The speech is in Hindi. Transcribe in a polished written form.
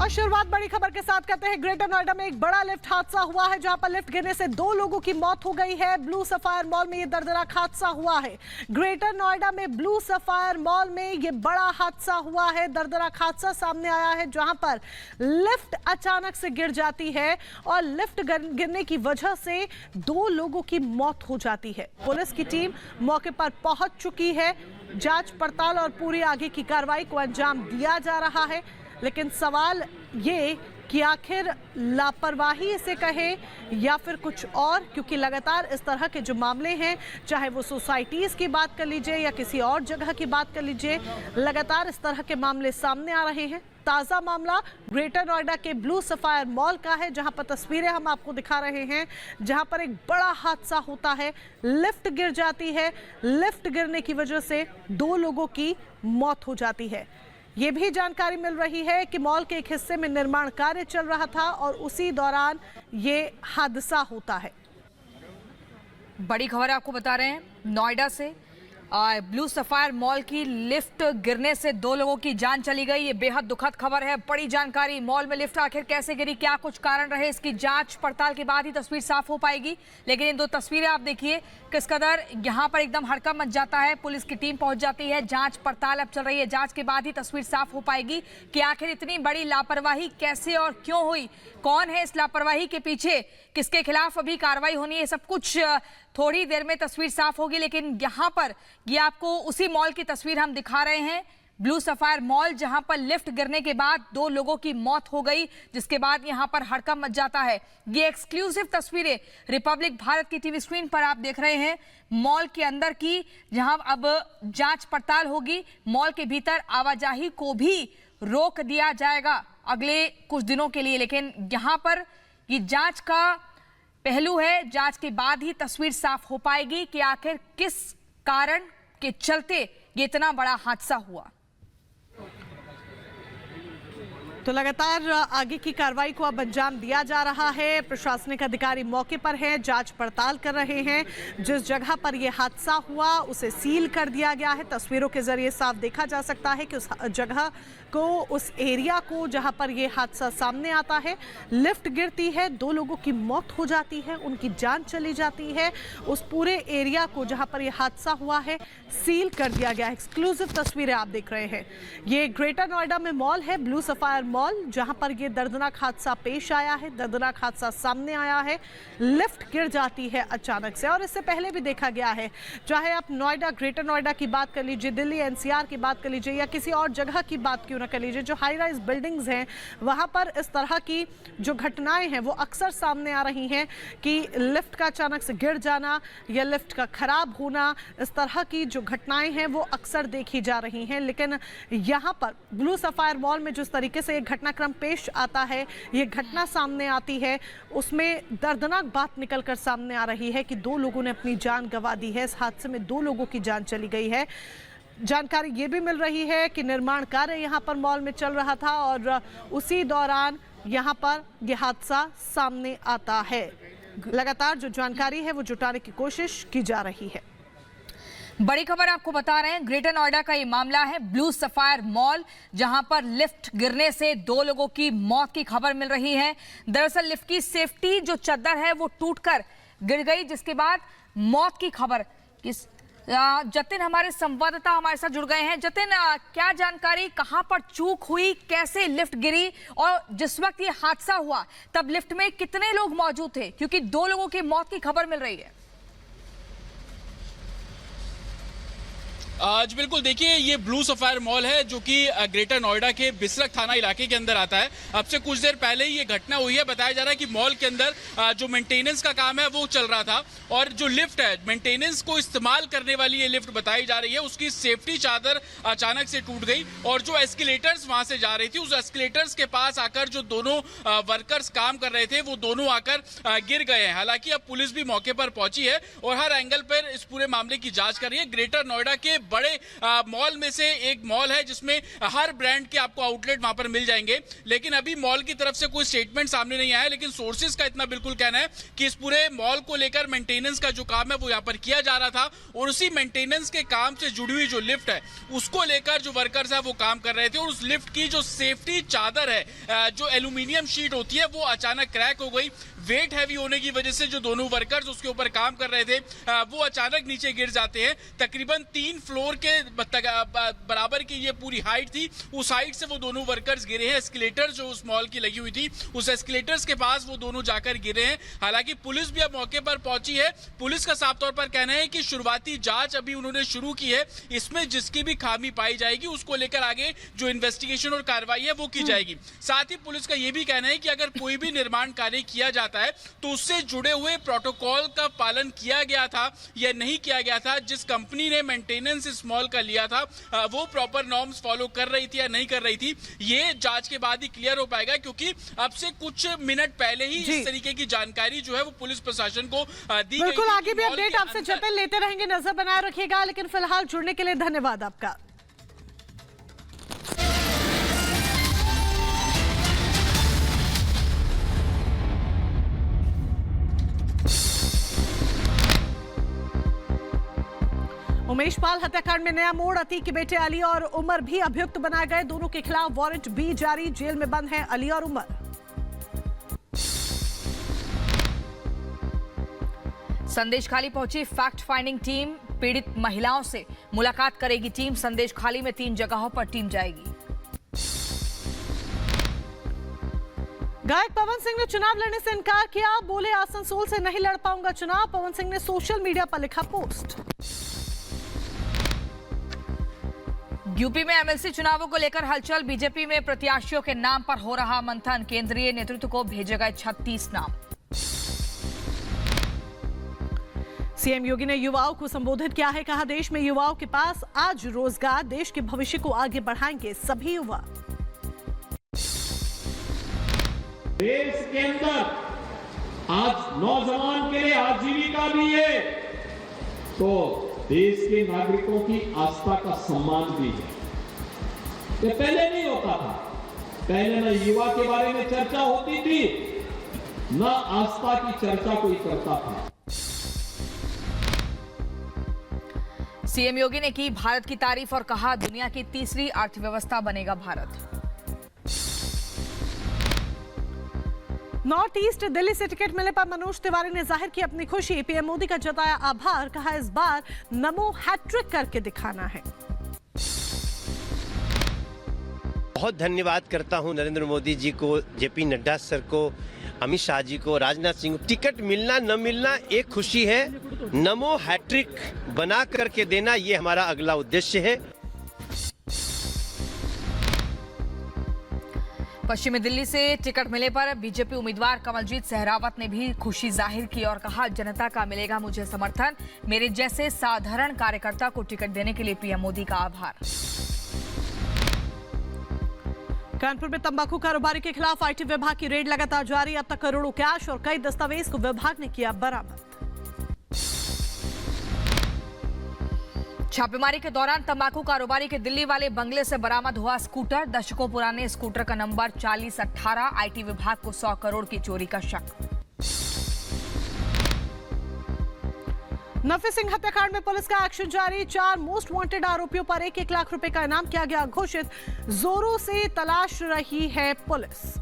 और शुरुआत बड़ी खबर के साथ करते हैं। ग्रेटर नोएडा में एक बड़ा लिफ्ट हादसा हुआ है, जहां पर लिफ्ट गिरने से 2 लोगों की मौत हो गई है। ब्लू सफायर मॉल में ये दर्दनाक हादसा हुआ है। ग्रेटर नोएडा में ब्लू सफायर मॉल में ये बड़ा हादसा हुआ है। दर्दनाक हादसा सामने आया है, जहां पर लिफ्ट अचानक से गिर जाती है और लिफ्ट गिरने की वजह से 2 लोगों की मौत हो जाती है। पुलिस की टीम मौके पर पहुंच चुकी है। जांच पड़ताल और पूरी आगे की कार्रवाई को अंजाम दिया जा रहा है। लेकिन सवाल ये कि आखिर लापरवाही इसे कहे या फिर कुछ और, क्योंकि लगातार इस तरह के जो मामले हैं, चाहे वो सोसाइटीज की बात कर लीजिए या किसी और जगह की बात कर लीजिए, लगातार इस तरह के मामले सामने आ रहे हैं। ताज़ा मामला ग्रेटर नोएडा के ब्लू सफायर मॉल का है, जहां पर तस्वीरें हम आपको दिखा रहे हैं, जहां पर एक बड़ा हादसा होता है। लिफ्ट गिर जाती है। लिफ्ट गिरने की वजह से 2 लोगों की मौत हो जाती है। ये भी जानकारी मिल रही है कि मॉल के एक हिस्से में निर्माण कार्य चल रहा था और उसी दौरान ये हादसा होता है। बड़ी खबर आपको बता रहे हैं नोएडा से। ब्लू सफायर मॉल की लिफ्ट गिरने से 2 लोगों की जान चली गई। ये बेहद दुखद खबर है। बड़ी जानकारी, मॉल में लिफ्ट आखिर कैसे गिरी, क्या कुछ कारण रहे, इसकी जांच पड़ताल के बाद ही तस्वीर साफ हो पाएगी। लेकिन इन 2 तस्वीरें आप देखिए किस कदर यहाँ पर एकदम हड़कंप मच जाता है। पुलिस की टीम पहुंच जाती है। जांच पड़ताल अब चल रही है। जांच के बाद ही तस्वीर साफ हो पाएगी कि आखिर इतनी बड़ी लापरवाही कैसे और क्यों हुई, कौन है इस लापरवाही के पीछे, किसके खिलाफ अभी कार्रवाई होनी है। सब कुछ थोड़ी देर में तस्वीर साफ होगी। लेकिन यहाँ पर ये आपको उसी मॉल की तस्वीर हम दिखा रहे हैं, ब्लू सफायर मॉल, जहां पर लिफ्ट गिरने के बाद 2 लोगों की मौत हो गई, जिसके बाद यहां पर हड़कंप मच जाता है। ये एक्सक्लूसिव तस्वीरें रिपब्लिक भारत की टीवी स्क्रीन पर आप देख रहे हैं, मॉल के अंदर की, जहां अब जांच पड़ताल होगी। मॉल के भीतर आवाजाही को भी रोक दिया जाएगा अगले कुछ दिनों के लिए। लेकिन यहां पर ये जांच का पहलू है। जांच के बाद ही तस्वीर साफ हो पाएगी कि आखिर किस कारण के चलते ये इतना बड़ा हादसा हुआ। तो लगातार आगे की कार्रवाई को अब अंजाम दिया जा रहा है। प्रशासनिक अधिकारी मौके पर हैं, जांच पड़ताल कर रहे हैं। जिस जगह पर यह हादसा हुआ उसे सील कर दिया गया है। तस्वीरों के जरिए साफ देखा जा सकता है कि उस जगह को, उस एरिया को जहां पर यह हादसा सामने आता है, लिफ्ट गिरती है, 2 लोगों की मौत हो जाती है, उनकी जान चली जाती है। उस पूरे एरिया को जहां पर यह हादसा हुआ है सील कर दिया गया है। एक्सक्लूसिव तस्वीरें आप देख रहे हैं। ये ग्रेटर नोएडा में मॉल है, ब्लू सफायर मॉल, जहां पर यह दर्दनाक हादसा पेश आया है, दर्दनाक हादसा सामने आया है। लिफ्ट गिर जाती है अचानक से, और इससे पहले भी देखा गया है। चाहे आप नोएडा, ग्रेटर नोएडा की बात कर लीजिए, दिल्ली एनसीआर की बात कर लीजिए या किसी और जगह की बात क्यों न कर लीजिए, जो हाई राइज बिल्डिंग्स हैं वहां पर इस तरह की जो घटनाएं हैं वो अक्सर सामने आ रही हैं कि लिफ्ट का अचानक से गिर जाना या लिफ्ट का खराब होना, इस तरह की जो घटनाएं हैं वो अक्सर देखी जा रही हैं। लेकिन यहां पर ब्लू सफायर मॉल में जिस तरीके से एक घटनाक्रम पेश आता है, ये घटना सामने आती है, उसमें दर्दनाक बात निकलकर सामने आ रही है कि 2 लोगों ने अपनी जान गंवा दी है। इस हादसे में 2 लोगों की जान चली गई है। जानकारी ये भी मिल रही है कि निर्माण कार्य यहाँ पर मॉल में चल रहा था और उसी दौरान यहाँ पर यह हादसा सामने आता है। लगातार जो जानकारी है वो जुटाने की कोशिश की जा रही है। बड़ी खबर आपको बता रहे हैं, ग्रेटर नोएडा का ये मामला है, ब्लू सफायर मॉल, जहां पर लिफ्ट गिरने से 2 लोगों की मौत की खबर मिल रही है। दरअसल लिफ्ट की सेफ्टी जो चद्दर है वो टूटकर गिर गई, जिसके बाद मौत की खबर। जतिन हमारे संवाददाता हमारे साथ जुड़ गए हैं। जतिन, क्या जानकारी, कहां पर चूक हुई, कैसे लिफ्ट गिरी, और जिस वक्त ये हादसा हुआ तब लिफ्ट में कितने लोग मौजूद थे, क्योंकि 2 लोगों की मौत की खबर मिल रही है। आज बिल्कुल देखिए, ये ब्लू सफायर मॉल है जो कि ग्रेटर नोएडा के बिसरख थाना इलाके के अंदर आता है। अब से कुछ देर पहले ही ये घटना हुई है। बताया जा रहा है कि मॉल के अंदर जो मेंटेनेंस का काम है वो चल रहा था और जो लिफ्ट है, मेंटेनेंस को इस्तेमाल करने वाली ये लिफ्ट बताई जा रही है, उसकी सेफ्टी चादर अचानक से टूट गई और जो एस्केलेटर्स वहां से जा रही थी, उस एस्केलेटर्स के पास आकर जो दोनों वर्कर्स काम कर रहे थे वो दोनों आकर गिर गए हैं। हालांकि अब पुलिस भी मौके पर पहुंची है और हर एंगल पर इस पूरे मामले की जांच कर रही है। ग्रेटर नोएडा के बड़े मॉल में से एक मॉल है जिसमें हर ब्रांड के आपको आउटलेट वहां पर मिल जाएंगे। लेकिन अभी मॉल की तरफ से कोई स्टेटमेंट सामने नहीं आया, लेकिन सोर्सेज का इतना बिल्कुल कहना है कि इस पूरे मॉल को लेकर मेंटेनेंस का जो काम है वो यहाँ पर किया जा रहा था और उसी मेंटेनेंस के काम से जुड़ी हुई जो लिफ्ट है उसको लेकर जो वर्कर्स है वो काम कर रहे थे और उस लिफ्ट की जो सेफ्टी चादर है, जो एल्यूमिनियम शीट होती है, वो अचानक क्रैक हो गई। वेट हैवी होने की वजह से जो दोनों वर्कर्स उसके ऊपर काम कर रहे थे वो अचानक नीचे गिर जाते हैं। तकरीबन 3 फ्लोर के बराबर की ये पूरी हाइट थी, उस हाइट से वो दोनों वर्कर्स गिरे हैं। एस्केलेटर जो उस मॉल की लगी हुई थी उस एस्केलेटर्स के पास वो दोनों जाकर गिरे हैं। हालांकि पुलिस भी अब मौके पर पहुंची है। पुलिस का साफ तौर पर कहना है कि शुरुआती जांच अभी उन्होंने शुरू की है, इसमें जिसकी भी खामी पाई जाएगी उसको लेकर आगे जो इन्वेस्टिगेशन और कार्रवाई है वो की जाएगी। साथ ही पुलिस का यह भी कहना है कि अगर कोई भी निर्माण कार्य किया जाता है तो उससे जुड़े हुए प्रोटोकॉल का पालन किया गया था या नहीं किया गया था। जिस कंपनी ने मेंटेनेंस इस मॉल का लिया था वो प्रॉपर नॉर्म्स फॉलो कर रही थी या नहीं कर रही थी, ये जांच के बाद ही क्लियर हो पाएगा, क्योंकि अब से कुछ मिनट पहले ही इस तरीके की जानकारी जो है वो पुलिस प्रशासन को दी गई। बिल्कुल, आगे भी अपडेट आपसे जतन लेते रहेंगे, नजर बनाए रखिएगा। लेकिन फिलहाल जुड़ने के लिए धन्यवाद आपका। उमेश पाल हत्याकांड में नया मोड़, अतीक के बेटे अली और उमर भी अभियुक्त बनाए गए। दोनों के खिलाफ वारंट भी जारी, जेल में बंद हैं अली और उमर। संदेश खाली पहुंची फैक्ट फाइंडिंग टीम, पीड़ित महिलाओं से मुलाकात करेगी टीम। संदेश खाली में 3 जगहों पर टीम जाएगी। गायक पवन सिंह ने चुनाव लड़ने से इनकार किया, बोले आसनसोल से नहीं लड़ पाऊंगा चुनाव। पवन सिंह ने सोशल मीडिया पर लिखा पोस्ट। यूपी में एमएलसी चुनावों को लेकर हलचल, बीजेपी में प्रत्याशियों के नाम पर हो रहा मंथन। केंद्रीय नेतृत्व को भेजे गए 36 नाम। सीएम योगी ने युवाओं को संबोधित किया है, कहा देश में युवाओं के पास आज रोजगार, देश के भविष्य को आगे बढ़ाएंगे सभी युवा। देश के अंदर आज नौजवान के लिए आजीविका भी है, तो देश के नागरिकों की आस्था का सम्मान भी है। ये पहले नहीं होता था, पहले न युवा के बारे में चर्चा होती थी, न आस्था की चर्चा कोई करता था। सीएम योगी ने की भारत की तारीफ और कहा दुनिया की तीसरी अर्थव्यवस्था बनेगा भारत। नॉर्थ ईस्ट दिल्ली से टिकट मिलने पर मनोज तिवारी ने जाहिर की अपनी खुशी, पीएम मोदी का जताया आभार, कहा इस बार नमो हैट्रिक करके दिखाना है। बहुत धन्यवाद करता हूं नरेंद्र मोदी जी को, जेपी नड्डा सर को, अमित शाह जी को, राजनाथ सिंह को। टिकट मिलना न मिलना एक खुशी है, नमो हैट्रिक बना करके देना ये हमारा अगला उद्देश्य है। पश्चिमी दिल्ली से टिकट मिलने पर बीजेपी उम्मीदवार कमलजीत सहरावत ने भी खुशी जाहिर की और कहा जनता का मिलेगा मुझे समर्थन, मेरे जैसे साधारण कार्यकर्ता को टिकट देने के लिए पीएम मोदी का आभार। कानपुर में तंबाकू कारोबारी के खिलाफ आईटी विभाग की रेड लगातार जारी, अब तक करोड़ों कैश और कई दस्तावेज को विभाग ने किया बरामद। छापेमारी के दौरान तंबाकू कारोबारी के दिल्ली वाले बंगले से बरामद हुआ स्कूटर, दशकों पुराने स्कूटर का नंबर 4018, आईटी विभाग को 100 करोड़ की चोरी का शक। नफी सिंह हत्याकांड में पुलिस का एक्शन जारी, 4 मोस्ट वांटेड आरोपियों पर 1-1 लाख रुपए का इनाम किया गया घोषित, जोरों से तलाश रही है पुलिस।